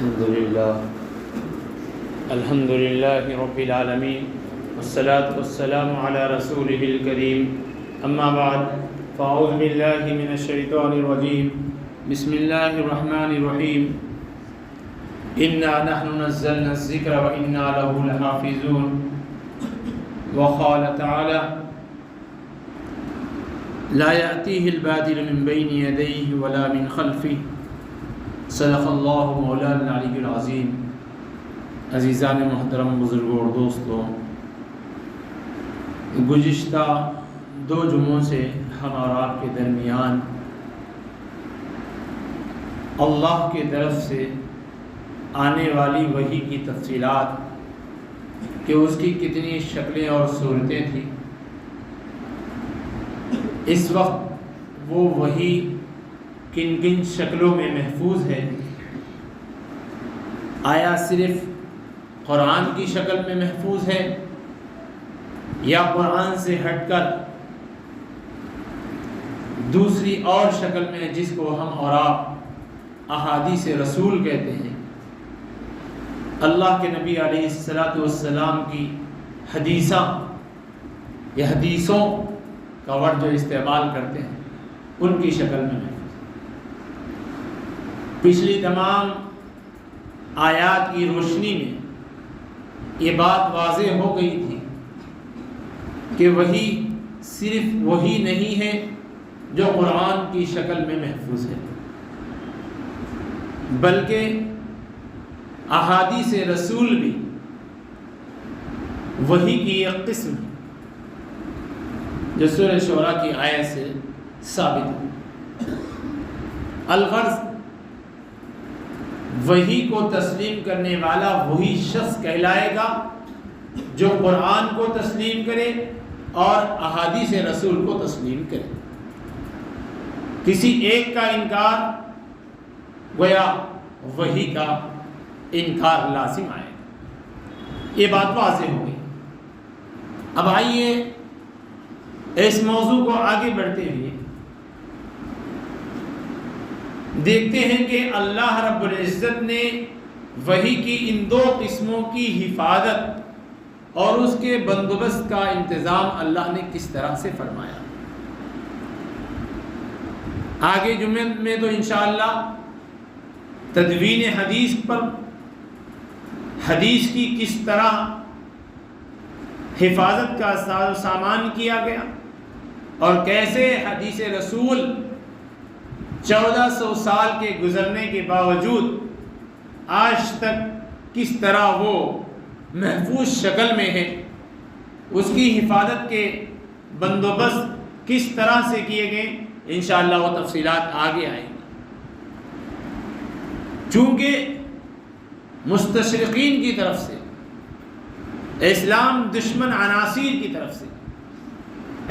الحمد لله رب العالمين والصلاة والسلام على رسوله الكريم أما بعد فأعوذ بالله من الشيطان الرجيم بسم الله الرحمن الرحيم إنا نحن نزلنا الذكر وإنا له لحافظون وقال تعالى لا يأتيه الباطل من بين يديه ولا من خلفه صدق اللہ مولانا العلی العظیم۔ عزیزان محترم، بزرگوں اور دوستوں، گزشتہ 2 جمعوں سے ہم اور آپ کے درمیان اللہ کی طرف سے آنے والی وحی کی تفصیلات کہ اس کی کتنی شکلیں اور صورتیں تھیں، اس وقت وہ وحی کن کن شکلوں میں محفوظ ہے، آیا صرف قرآن کی شکل میں محفوظ ہے یا قرآن سے ہٹ کر دوسری اور شکل میں جس کو ہم اور آپ احادیث رسول کہتے ہیں، اللہ کے نبی علیہ السلام کی حدیثوں کا ورڈ جو استعمال کرتے ہیں ان کی شکل میں محفوظ۔ پچھلی تمام آیات کی روشنی میں یہ بات واضح ہو گئی تھی کہ وہی صرف وہی نہیں ہے جو قرآن کی شکل میں محفوظ ہے، بلکہ احادیث رسول بھی وہی کی ایک قسم ہے جو سورہ شعراء کی آیت سے ثابت ہے۔ الغرض وحی کو تسلیم کرنے والا وہی شخص کہلائے گا جو قرآن کو تسلیم کرے اور احادیث رسول کو تسلیم کرے۔ کسی ایک کا انکار گویا وحی کا انکار لازم آئے گا، یہ بات واضح ہو گئی۔ اب آئیے اس موضوع کو آگے بڑھتے ہوئے دیکھتے ہیں کہ اللہ رب العزت نے وحی کی ان 2 قسموں کی حفاظت اور اس کے بندوبست کا انتظام اللہ نے کس طرح سے فرمایا۔ آگے جمعے میں تو انشاءاللہ تدوین حدیث پر حدیث کی کس طرح حفاظت کا سامان کیا گیا اور کیسے حدیث رسول 1400 سال کے گزرنے کے باوجود آج تک کس طرح وہ محفوظ شکل میں ہے، اس کی حفاظت کے بندوبست کس طرح سے کیے گئے، انشاءاللہ وہ تفصیلات آگے آئیں گی۔ چونکہ مستشرقین کی طرف سے، اسلام دشمن عناصر کی طرف سے،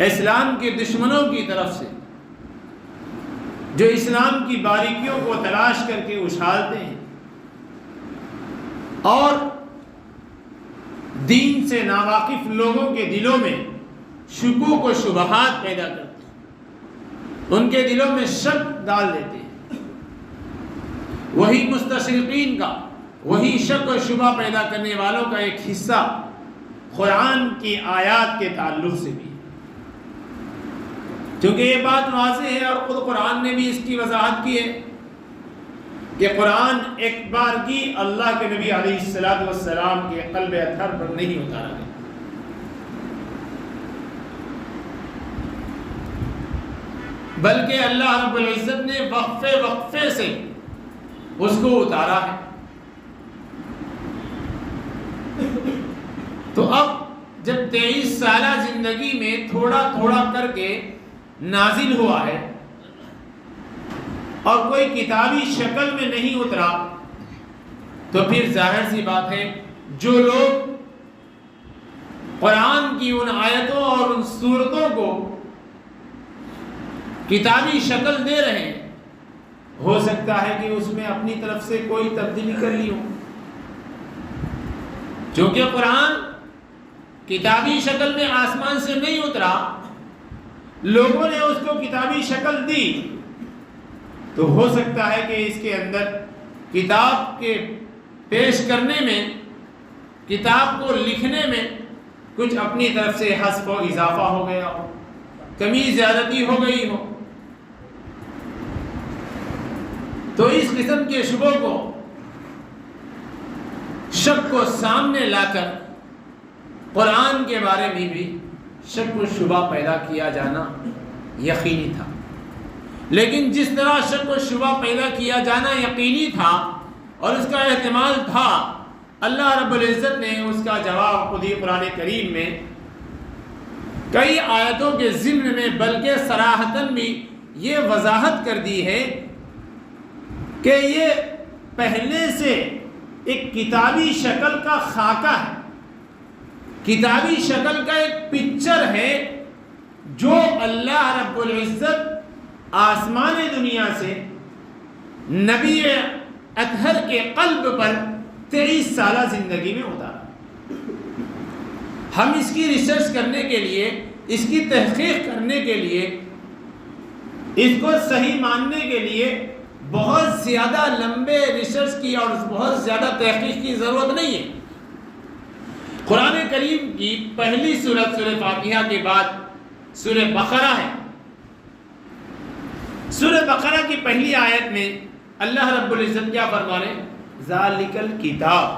اسلام کے دشمنوں کی طرف سے جو اسلام کی باریکیوں کو تلاش کر کے اچھالتے ہیں اور دین سے ناواقف لوگوں کے دلوں میں شکوک و شبہات پیدا کرتے ہیں، ان کے دلوں میں شک ڈال دیتے ہیں، وہی مستشرقین کا، وہی شک و شبہ پیدا کرنے والوں کا ایک حصہ قرآن کی آیات کے تعلق سے بھی، کیونکہ یہ بات واضح ہے اور خود قرآن نے بھی اس کی وضاحت کی ہے کہ قرآن ایک بار کی اللہ کے نبی علیہ السلام کے قلب اطہر پر نہیں اتارا گیا، بلکہ اللہ رب العزت نے وقفے سے اس کو اتارا ہے۔ تو اب جب 23 سالہ زندگی میں تھوڑا تھوڑا کر کے نازل ہوا ہے اور کوئی کتابی شکل میں نہیں اترا، تو پھر ظاہر سی بات ہے جو لوگ قرآن کی ان آیتوں اور ان سورتوں کو کتابی شکل دے رہے ہیں، ہو سکتا ہے کہ اس میں اپنی طرف سے کوئی تبدیلی کر لی ہو، چونکہ قرآن کتابی شکل میں آسمان سے نہیں اترا، لوگوں نے اس کو کتابی شکل دی، تو ہو سکتا ہے کہ اس کے اندر کتاب کے پیش کرنے میں، کتاب کو لکھنے میں کچھ اپنی طرف سے حذف و اضافہ ہو گیا ہو، کمی زیادتی ہو گئی ہو، تو اس قسم کے شبوں کو، شک کو سامنے لا کر قرآن کے بارے میں بھی شک و شبہ پیدا کیا جانا یقینی تھا۔ لیکن جس طرح شک و شبہ پیدا کیا جانا یقینی تھا اور اس کا احتمال تھا، اللہ رب العزت نے اس کا جواب خود ہی قرآن کریم میں کئی آیتوں کے ضمن میں بلکہ صراحتاً بھی یہ وضاحت کر دی ہے کہ یہ پہلے سے ایک کتابی شکل کا خاکہ ہے، کتابی شکل کا ایک پکچر ہے جو اللہ رب العزت آسمان دنیا سے نبی اطہر کے قلب پر 23 سالہ زندگی میں اتارا۔ ہم اس کی ریسرچ کرنے کے لیے، اس کی تحقیق کرنے کے لیے، اس کو صحیح ماننے کے لیے بہت زیادہ لمبے ریسرچ کی اور بہت زیادہ تحقیق کی ضرورت نہیں ہے۔ قرآن کریم کی پہلی سورت سورہ فاتحہ کے بعد سورہ بقرہ ہے۔ سورہ بقرہ کی پہلی آیت میں اللہ رب العزت کیا فرما رہے ہیں؟ ذالک الکتاب،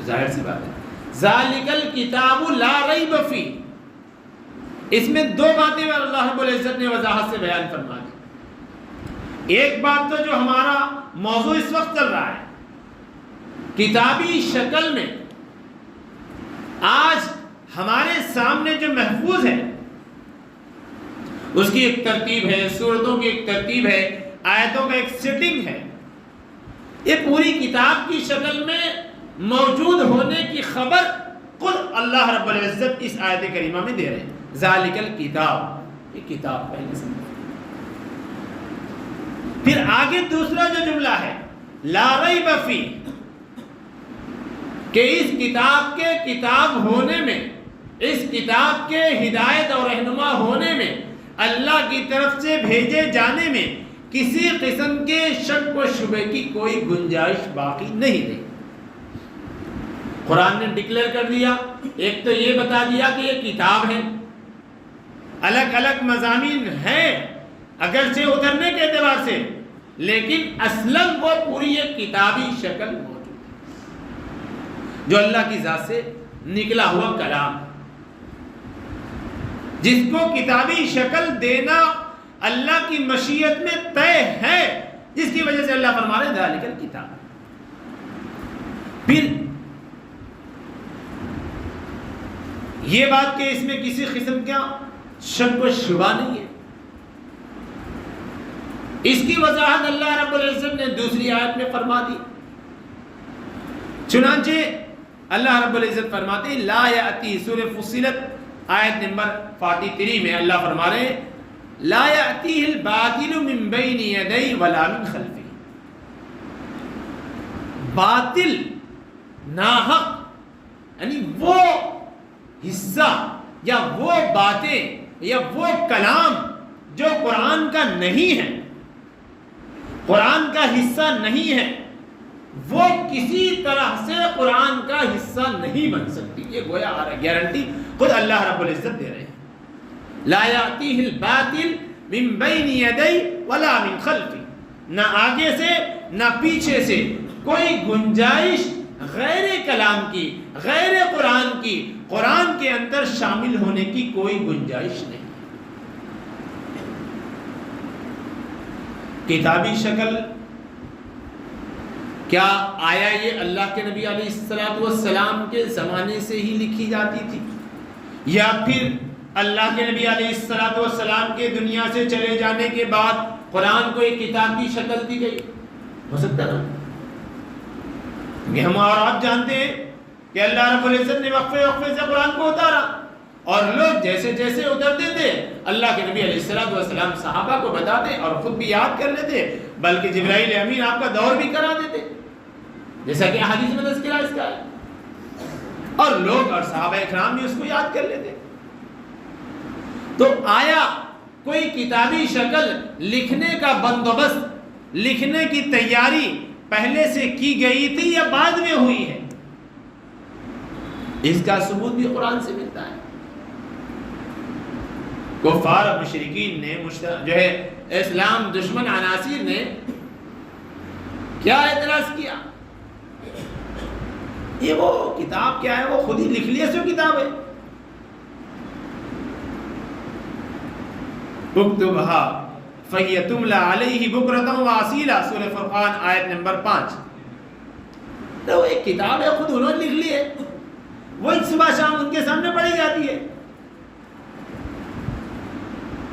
ظاہر سی بات ہے، ذالک الکتاب لا ریب فیہ۔ اس میں دو باتیں اللہ رب العزت نے وضاحت سے بیان فرما دی۔ ایک بات تو جو ہمارا موضوع اس وقت چل رہا ہے، کتابی شکل میں آج ہمارے سامنے جو محفوظ ہے اس کی ایک ترتیب ہے، سورتوں کی ایک ترتیب ہے، آیتوں کا ایک سیٹنگ ہے، یہ پوری کتاب کی شکل میں موجود ہونے کی خبر خود اللہ رب العزت اس آیت کریمہ میں دے رہے ہیں۔ ذالک الکتاب، یہ کتاب پہلے سے۔ پھر آگے دوسرا جو جملہ ہے لا ریب فیہ، کہ اس کتاب کے کتاب ہونے میں، اس کتاب کے ہدایت اور رہنما ہونے میں، اللہ کی طرف سے بھیجے جانے میں کسی قسم کے شک و شبہ کی کوئی گنجائش باقی نہیں رہی۔ قرآن نے ڈکلیئر کر دیا، ایک تو یہ بتا دیا کہ یہ کتاب ہے، الگ الگ مضامین ہیں اگرچہ اترنے کے اعتبار سے، لیکن اصلاً وہ پوری ایک کتابی شکل موجود ہے جو اللہ کی ذات سے نکلا ہوا کلام ہے، جس کو کتابی شکل دینا اللہ کی مشیت میں طے ہے، جس کی وجہ سے اللہ فرما رہے ذالک الکتاب۔ پھر یہ بات کہ اس میں کسی قسم کا شک و شبہ نہیں ہے، اس کی وضاحت اللہ رب العزت نے دوسری آیت میں فرما دی۔ چنانچہ اللہ رب العزت فرماتے ہیں لا یأتی، سورہ فصلت آیت نمبر 43 میں اللہ فرما رہے ہیں لا یأتیہ الباطل من بین یدیہ ولا من خلفہ۔ باطل، ناحق، یعنی وہ حصہ یا وہ باتیں یا وہ کلام جو قرآن کا نہیں ہے، قرآن کا حصہ نہیں ہے، وہ کسی طرح سے قرآن کا حصہ نہیں بن سکتی۔ یہ گویا گارنٹی خود اللہ رب العزت دے رہے ہیں۔ لا یأتیہ الباطل من بین یدیہ ولا من خلفہ، نہ آگے سے نہ پیچھے سے کوئی گنجائش غیر کلام کی، غیر قرآن کی، قرآن کے اندر شامل ہونے کی کوئی گنجائش نہیں۔ کتابی شکل کیا آیا یہ اللہ کے نبی علیہ السلام کے زمانے سے ہی لکھی جاتی تھی، یا پھر اللہ کے نبی علیہ السلام کے دنیا سے چلے جانے کے بعد قرآن کو ایک کتاب کی شکل دی گئی؟ ہو سکتا نا، ہم اور آپ جانتے ہیں کہ اللہ رب العزت نے وقفے وقفے سے قرآن کو اتارا، اور لوگ جیسے جیسے اترتے تھے اللہ کے نبی علیہ السلام صحابہ کو بتاتے اور خود بھی یاد کر لیتے، بلکہ جبرائیل امین آپ کا دور بھی کرا دیتے، جیسا کہ حدیث میں تذکرہ اس کا ہے، اور لوگ اور صحابہ اکرام بھی اس کو یاد کر لیتے۔ تو آیا کوئی کتابی شکل لکھنے کا بندوبست لکھنے کی تیاری پہلے سے کی گئی تھی یا بعد میں ہوئی ہے؟ اس کا ثبوت بھی قرآن سے ملتا ہے۔ کفار اور مشرکین نے جو ہے اسلام دشمن عناصر نے کیا اعتراض کیا؟ یہ وہ کتاب کیا ہے، وہ خود ہی لکھ لیے سو کتاب ہے۔ اکتبھا فہی تملی علیہ بکرۃ واسیلا، سورہ فرقان آیت نمبر 5۔ تو ایک کتاب ہے، خود انہوں نے لکھ لی ہے، وہ صبح شام ان کے سامنے پڑھی جاتی ہے۔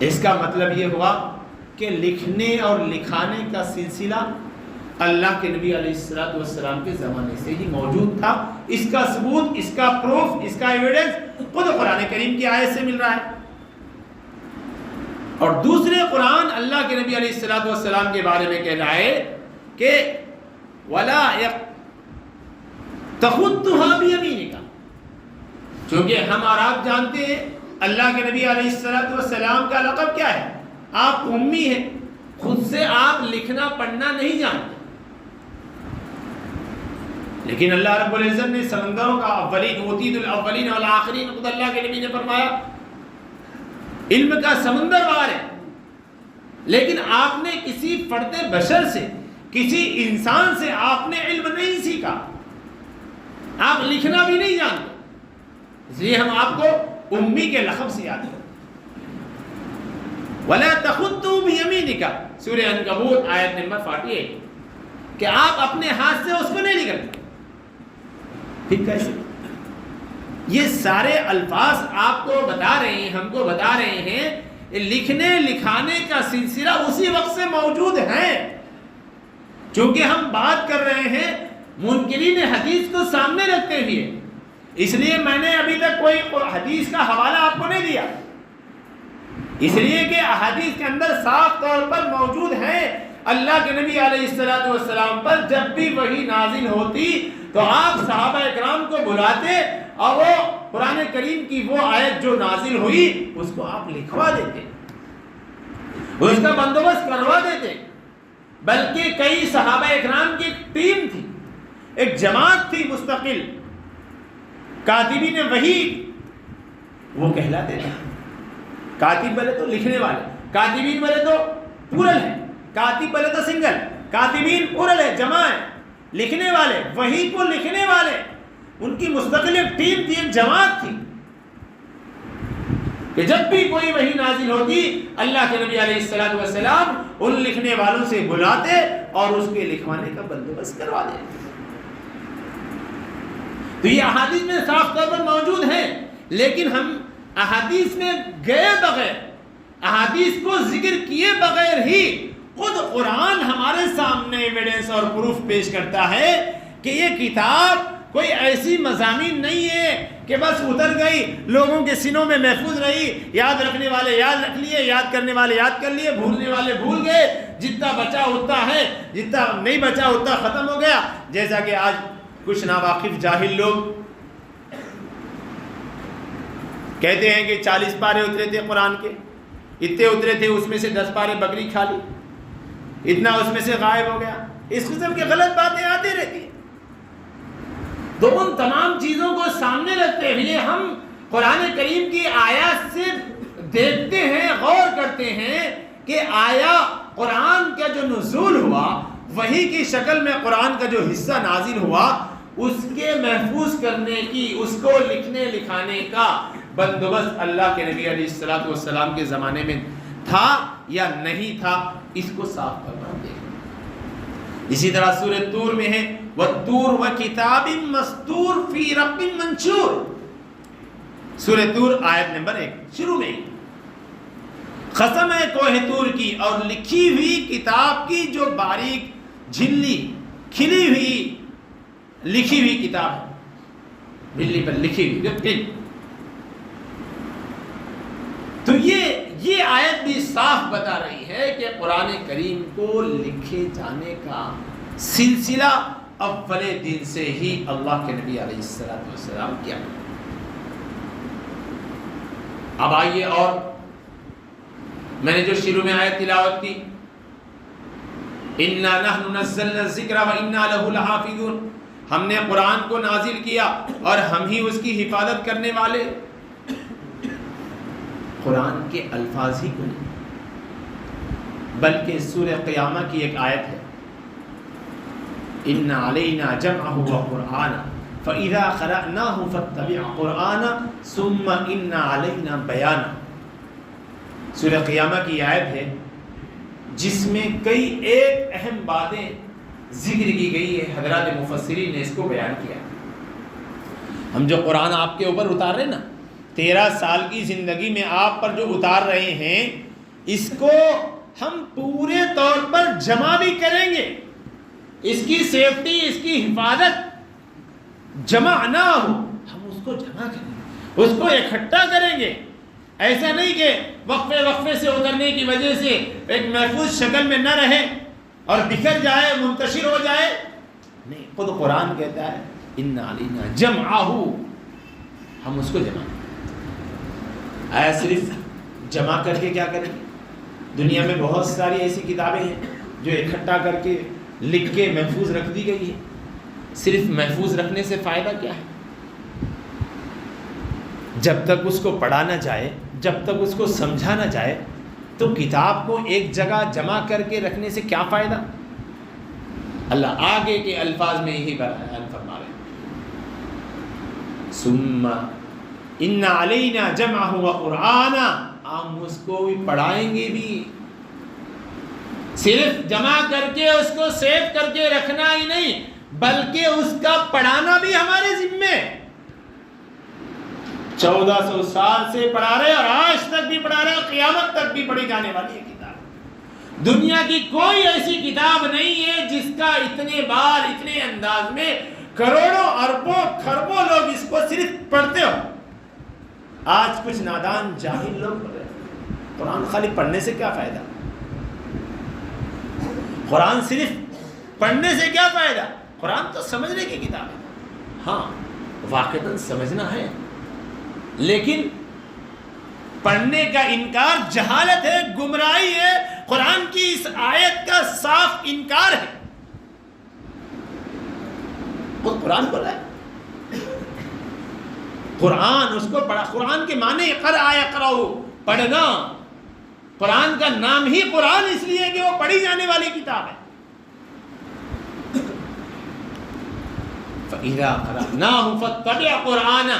اس کا مطلب یہ ہوا کہ لکھنے اور لکھانے کا سلسلہ اللہ کے نبی علیہ السلام کے زمانے سے ہی موجود تھا۔ اس کا ثبوت، اس کا پروف، اس کا ایویڈنس خود قرآن کریم کی آیت سے مل رہا ہے۔ اور دوسرے قرآن اللہ کے نبی علیہ السلام کے بارے میں کہہ رہا ہے کہ وَلَا تَخُطُّهَا بِيَمِينِكَ، چونکہ ہم اور آپ جانتے ہیں اللہ کے نبی علیہ السلام کا لقب کیا ہے؟ آپ امی ہیں، خود سے آپ لکھنا پڑھنا نہیں جانتے، لیکن اللہ رب العزت نے سمندروں کا اولین اوتیت الاولین والآخرین، خود اللہ کے نبی نے فرمایا علم کا سمندر بار ہے، لیکن آپ نے کسی فرد بشر سے، کسی انسان سے آپ نے علم نہیں سیکھا، آپ لکھنا بھی نہیں جانتے، اس لیے ہم آپ کو امی کے لقب سے یاد کریں۔ وَلَا تَخُطُّوا بِيَمِينِكَ، سورہ عنکبوت آیت نمبر 48، کہ آپ اپنے ہاتھ سے اس کو نہیں لکھتے۔ پھر کیسے؟ یہ سارے الفاظ آپ کو بتا رہے ہیں، ہم کو بتا رہے ہیں، لکھنے لکھانے کا سلسلہ اسی وقت سے موجود ہے۔ چونکہ ہم بات کر رہے ہیں منکرین حدیث کو سامنے رکھتے ہوئے، اس لیے میں نے ابھی تک کوئی حدیث کا حوالہ آپ کو نہیں دیا، اس لیے کہ احادیث کے اندر صاف طور پر موجود ہے اللہ کے نبی علیہ السلام پر جب بھی وحی نازل ہوتی تو آپ صحابہ اکرام کو بلاتے اور وہ قرآن کریم کی وہ آیت جو نازل ہوئی اس کو آپ لکھوا دیتے، اس کا بندوبست کروا دیتے۔ بلکہ کئی صحابہ اکرام کی ٹیم تھی، ایک جماعت تھی مستقل، کاتبین وحی وہ کہلاتے تھے۔ کاتب بولے تو لکھنے والے، کاتبین بولے تو پورل ہے، کاتب بولے تو سنگل، کاتبین پورل ہے، جمع ہے، لکھنے والے، وحی کو لکھنے والے، ان کی مستقل ایک ٹیم تھی، ایک جماعت تھی کہ جب بھی کوئی وحی نازل ہوتی اللہ کے نبی علیہ السلام ان لکھنے والوں سے بلاتے اور اس کے لکھوانے کا بندوبست کروا دیتے۔ تو یہ احادیث میں صاف طور پر موجود ہیں، لیکن ہم احادیث میں گئے بغیر، احادیث کو ذکر کیے بغیر ہی خود قرآن ہمارے سامنے ایویڈنس اور پروف پیش کرتا ہے کہ یہ کتاب کوئی ایسی مضامین نہیں ہے کہ بس اتر گئی، لوگوں کے سینوں میں محفوظ رہی، یاد رکھنے والے یاد رکھ لیے، یاد کرنے والے یاد کر لیے، بھولنے والے بھول گئے، جتنا بچا اتنا ہے، جتنا نہیں بچا اتنا ختم ہو گیا۔ جیسا کہ آج کچھ ناواقف جاہل لوگ کہتے ہیں کہ 40 پارے اترے تھے قرآن کے، اتنے اترے تھے، اس میں سے 10 پارے بکری کھا لی، اتنا اس میں سے غائب ہو گیا۔ اس قسم کی غلط باتیں آتی رہتی ہیں۔ تو ان تمام چیزوں کو سامنے رکھتے ہوئے ہم قرآن کریم کی آیات سے دیکھتے ہیں، غور کرتے ہیں کہ آیا قرآن کا جو نزول ہوا، وحی کی شکل میں قرآن کا جو حصہ نازل ہوا، اس کے محفوظ کرنے کی، اس کو لکھنے لکھانے کا بندوبست اللہ کے نبی علیہ السلام کے زمانے میں تھا یا نہیں تھا، اس کو صاف کرنا دے۔ اسی طرح سورہ طور میں ہے وَالطُّورِ وَكِتَابٍ مَّسْطُورٍ فِي رَقٍّ مَّنشُورٍ، سورہ طور آیت نمبر 1 شروع میں قسم ہے کوہ طور کی اور لکھی ہوئی کتاب کی جو باریک جھلی کھلی ہوئی لکھی ہوئی کتاب ہے، جھلی پر لکھی ہوئی۔ تو یہ آیت بھی صاف بتا رہی ہے کہ قرآن کریم کو لکھے جانے کا سلسلہ اول دن سے ہی اللہ کے نبی علیہ السلام کیا۔ اب آئیے، اور میں نے جو شروع میں آیت تلاوت کی اِنَّا نَحْنُ نَزَّلْنَا الذِّكْرَ وَإِنَّا لَهُ لَحَافِظُونَ، ہم نے قرآن کو نازل کیا اور ہم ہی اس کی حفاظت کرنے والے۔ قرآن کے الفاظ ہی کو نہیں بلکہ سورہ قیامہ کی ایک آیت ہے، إِنَّ عَلَيْنَا جَمْعَهُ وَقُرْآنَهُ فَإِذَا قَرَأْنَاهُ فَاتَّبِعْ قُرْآنَهُ ثُمَّ إِنَّ عَلَيْنَا بَيَانَهُ۔ سورہ قیامہ کی آیت ہے جس میں کئی ایک اہم باتیں ذکر کی گئی ہے، حضرات مفسرین نے اس کو بیان کیا۔ ہم جو قرآن آپ کے اوپر اتار رہے ہیں نا، 13 سال کی زندگی میں آپ پر جو اتار رہے ہیں، اس کو ہم پورے طور پر جمع بھی کریں گے، اس کی سیفٹی، اس کی حفاظت جمع نہ ہو، ہم اس کو جمع کریں گے، اس کو اکٹھا کریں گے۔ ایسا نہیں کہ وقفے وقفے سے اترنے کی وجہ سے ایک محفوظ شکل میں نہ رہے اور بکھر جائے، منتشر ہو جائے، نہیں، خود قرآن کہتا ہے اِنَّ عَلَيْنَا جَمْعَهُ، ہم اس کو جمع کریں۔ آیا صرف جمع کر کے کیا کریں گے؟ دنیا میں بہت ساری ایسی کتابیں ہیں جو اکٹھا کر کے لکھ کے محفوظ رکھ دی گئی ہے، صرف محفوظ رکھنے سے فائدہ کیا ہے؟ جب تک اس کو پڑھا نہ جائے، جب تک اس کو سمجھا نہ جائے، تو کتاب کو ایک جگہ جمع کر کے رکھنے سے کیا فائدہ؟ اللہ آگے کے الفاظ میں یہی بیان فرما رہے ہیں، ثم ان علینا جمعہ وقرآنہ، ہم اس کو بھی پڑھائیں گے بھی، صرف جمع کر کے اس کو سیو کر کے رکھنا ہی نہیں بلکہ اس کا پڑھانا بھی ہمارے ذمے۔ 1400 سال سے پڑھا رہے اور آج تک بھی پڑھا رہے اور قیامت تک بھی پڑھی جانے والی ہے کتاب۔ دنیا کی کوئی ایسی کتاب نہیں ہے جس کا اتنے بار، اتنے انداز میں کروڑوں اربوں کھربوں لوگ اس کو صرف پڑھتے ہو۔ آج کچھ نادان جاہل لوگ پڑھ رہے ہیں۔ قرآن خالی پڑھنے سے کیا فائدہ؟ قرآن صرف پڑھنے سے کیا فائدہ؟ قرآن تو سمجھنے کی کتاب ہے، ہاں واقعتاً سمجھنا ہے، لیکن پڑھنے کا انکار جہالت ہے، گمراہی ہے، قرآن کی اس آیت کا صاف انکار ہے۔ خود قرآن بولا ہے، قرآن اس کو پڑھا، قرآن کے معنی اقرأ یقرأ، پڑھنا، قرآن کا نام ہی قرآن اس لیے کہ وہ پڑھی جانے والی کتاب ہے۔ فَإِذَا قَرَأْنَاهُ فَاتَّبِعْ قُرْآنَهُ،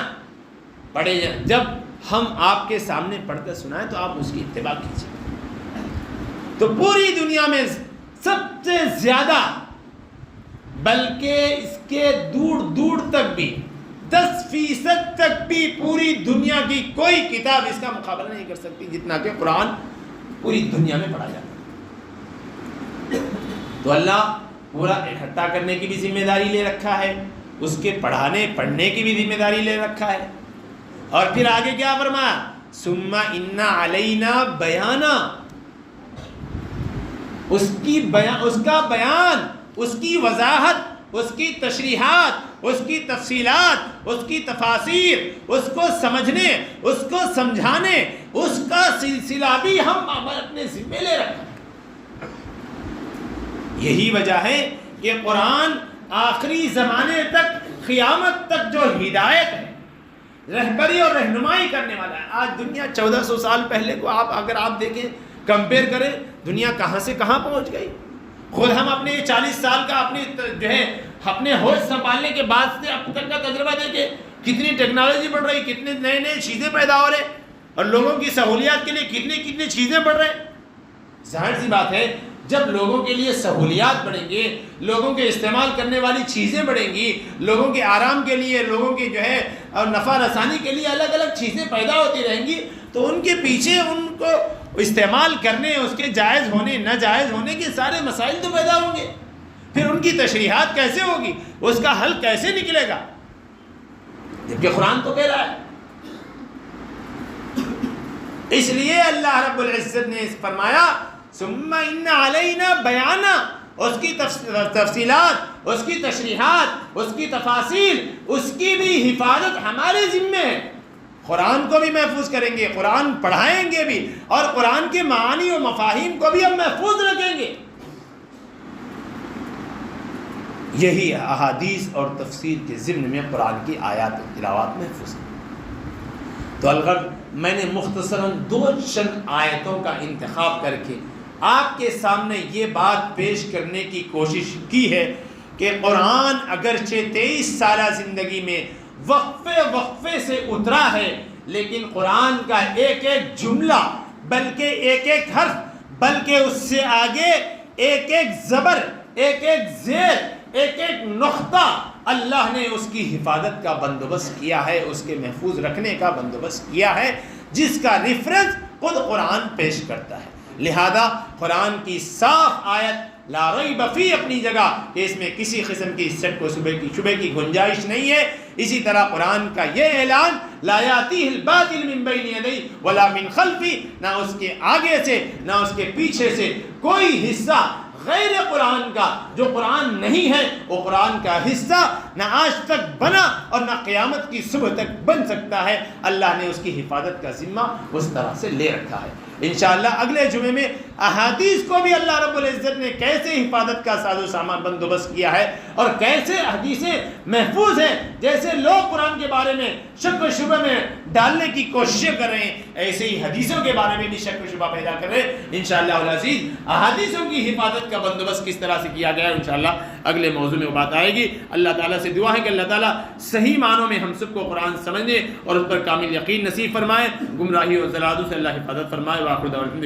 پڑھے جائیں، جب ہم آپ کے سامنے پڑھ کر سنائیں تو آپ اس کی اتباع کیجیے۔ تو پوری دنیا میں سب سے زیادہ، بلکہ اس کے دور دور تک بھی 10% تک بھی پوری دنیا کی کوئی کتاب اس کا مقابلہ نہیں کر سکتی جتنا کہ قرآن پوری دنیا میں پڑھا جاتا ہے۔ تو اللہ پورا اکٹھا کرنے کی بھی ذمہ داری لے رکھا ہے، اس کے پڑھانے پڑھنے کی بھی ذمہ داری لے رکھا ہے، اور پھر آگے کیا فرمایا؟ ثم ان علینا بیانا، اس کا بیان، اس کی وضاحت، اس کی تشریحات، اس کی تفصیلات، اس کی تفاسیر، اس کو سمجھنے، اس کو سمجھانے، اس کا سلسلہ بھی ہم اپنے ذمہ لے رکھا ہے۔ یہی وجہ ہے کہ قرآن آخری زمانے تک، قیامت تک جو ہدایت ہے، رہبری اور رہنمائی کرنے والا ہے۔ آج دنیا 1400 سال پہلے کو اگر آپ دیکھیں، کمپیئر کریں، دنیا کہاں سے کہاں پہنچ گئی۔ خود ہم اپنے 40 سال کا اپنے ہوش سنبھالنے کے بعد سے اب تک کا تجربہ دیکھیں، کتنی ٹیکنالوجی بڑھ رہی، کتنے نئے نئے چیزیں پیدا ہو رہے، اور لوگوں کی سہولیات کے لیے کتنی چیزیں بڑھ رہے۔ ظاہر سی بات ہے، جب لوگوں کے لیے سہولیات بڑھیں گے، لوگوں کے استعمال کرنے والی چیزیں بڑھیں گی، لوگوں کے آرام کے لیے، لوگوں کی اور نفع رسانی کے لیے الگ الگ چیزیں پیدا ہوتی رہیں گی، تو ان کے پیچھے ان کو استعمال کرنے، اس کے جائز ہونے ناجائز ہونے کے سارے مسائل تو پیدا ہوں گے۔ پھر ان کی تشریحات کیسے ہوگی، اس کا حل کیسے نکلے گا، جبکہ قرآن تو کہہ رہا ہے۔ اس لیے اللہ رب العزت نے فرمایا ثم ان علینا بیانا، اس کی تفصیلات، اس کی تشریحات، اس کی تفاصیل، اس کی بھی حفاظت ہمارے ذمے ہے۔ قرآن کو بھی محفوظ کریں گے، قرآن پڑھائیں گے بھی، اور قرآن کے معانی و مفاہیم کو بھی ہم محفوظ رکھیں گے۔ یہی احادیث اور تفسیر کے ضمن میں قرآن کی آیات و تلاوات محفوظ ہیں۔ تو الغرض میں نے مختصراً 2 چند آیتوں کا انتخاب کر کے آپ کے سامنے یہ بات پیش کرنے کی کوشش کی ہے کہ قرآن اگرچہ 23 سالہ زندگی میں وقفے سے اترا ہے، لیکن قرآن کا ایک ایک جملہ، بلکہ ایک ایک حرف، بلکہ اس سے آگے ایک ایک زبر، ایک ایک زیر، ایک ایک نقطہ اللہ نے اس کی حفاظت کا بندوبست کیا ہے، اس کے محفوظ رکھنے کا بندوبست کیا ہے، جس کا ریفرنس خود قرآن پیش کرتا ہے۔ لہذا قرآن کی صاف آیت لا ریب فی اپنی جگہ کہ اس میں کسی قسم کی شک و شبہ کی گنجائش نہیں ہے۔ اسی طرح قرآن کا یہ اعلان لا یاتیہ الباطل من بین یدیہ ولا من خلفہ، نہ اس کے آگے سے نہ اس کے پیچھے سے کوئی حصہ غیر قرآن کا جو قرآن نہیں ہے وہ قرآن کا حصہ نہ آج تک بنا اور نہ قیامت کی صبح تک بن سکتا ہے۔ اللہ نے اس کی حفاظت کا ذمہ اس طرح سے لے رکھا ہے۔ انشاءاللہ اگلے جمعے میں احادیث کو بھی اللہ رب العزت نے کیسے حفاظت کا ساز و سامان بندوبست کیا ہے اور کیسے حدیثیں محفوظ ہیں۔ جیسے لوگ قرآن کے بارے میں شک و شبہ میں ڈالنے کی کوششیں کر رہے ہیں، ایسے ہی حدیثوں کے بارے میں بھی شک و شبہ پیدا کر رہے ہیں۔ انشاءاللہ العزیز احادیثوں کی حفاظت کا بندوبست کس طرح سے کیا گیا ہے انشاءاللہ اگلے موضوع میں وہ بات آئے گی۔ اللہ تعالیٰ سے دعا ہے کہ اللہ تعالیٰ صحیح معنوں میں ہم سب کو قرآن سمجھنے اور اس پر کامل یقین نصیب فرمائے، گمراہی اور ضلالتوں سے اللہ حفاظت فرمائے۔ وآخر دعوانا